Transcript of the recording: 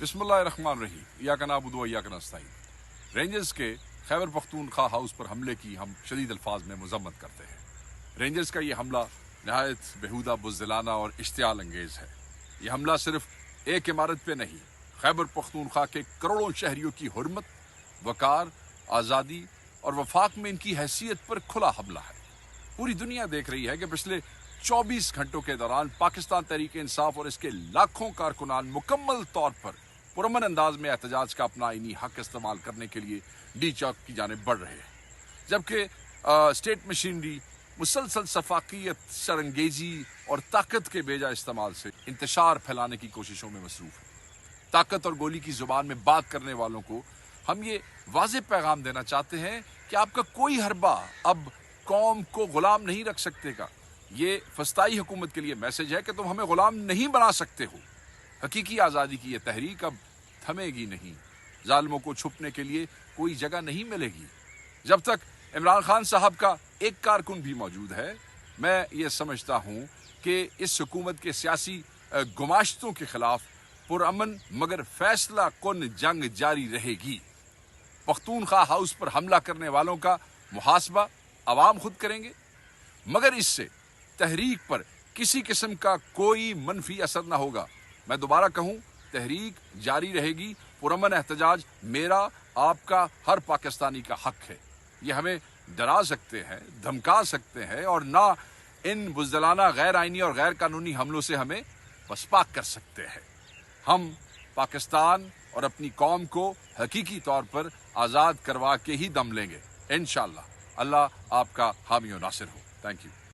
बिस्मिल्लाहिर्रहमानिर्रहीम इय्याक नअबुदु व इय्याक नस्तईन। रेंजर्स के खैबर पख्तूनख्वा हाउस पर हमले की हम शदीद अल्फाज में मजम्मत करते हैं। रेंजर्स का ये हमला नहायत बेहुदा, बुज़दिलाना और इश्तियाल अंगेज़ है। ये हमला सिर्फ एक इमारत पे नहीं, खैबर पख्तूनख्वा के करोड़ों शहरियों की हुर्मत, वकार, आज़ादी और वफाक में इनकी हैसियत पर खुला हमला है। पूरी दुनिया देख रही है कि पिछले 24 घंटों के दौरान पाकिस्तान तहरीक इंसाफ और इसके लाखों कारकुनान मुकम्मल तौर पर पुरअमन अंदाज में एहतजाज का अपना आईनी हक इस्तेमाल करने के लिए डी चौक की जानिब बढ़ रहे हैं, जबकि स्टेट मशीनरी मुसलसल सफाकियत, शरंगेजी और ताकत के बेजा इस्तेमाल से इंतशार फैलाने की कोशिशों में मसरूफ है। ताकत और गोली की जुबान में बात करने वालों को हम ये वाज़ेह पैगाम देना चाहते हैं कि आपका कोई हरबा अब कौम को गुलाम नहीं रख सकते का। ये फस्ताई हुकूमत के लिए मैसेज है कि तुम हमें गुलाम नहीं बना सकते हो। हकीकी आज़ादी की ये तहरीक अब थमेगी नहीं। जालिमों को छुपने के लिए कोई जगह नहीं मिलेगी। जब तक इमरान खान साहब का एक कारकुन भी मौजूद है, मैं ये समझता हूँ कि इस हुकूमत के सियासी गुमाश्तों के खिलाफ पुरअमन मगर फैसला कुन जंग जारी रहेगी। पख्तूनख्वा हाउस पर हमला करने वालों का मुहासबा अवाम खुद करेंगे, मगर इससे तहरीक पर किसी किस्म का कोई मनफी असर ना होगा। मैं दोबारा कहूँ, तहरीक जारी रहेगी। पुरअमन एहतजाज मेरा, आपका, हर पाकिस्तानी का हक है। ये हमें डरा सकते हैं, धमका सकते हैं और ना इन बुज़दिलाना, गैर आइनी और गैर कानूनी हमलों से हमें पसपाक कर सकते हैं। हम पाकिस्तान और अपनी कौम को हकीकी तौर पर आज़ाद करवा के ही दम लेंगे इंशाअल्लाह। अल्लाह आपका हामी और नासिर हो। Thank you.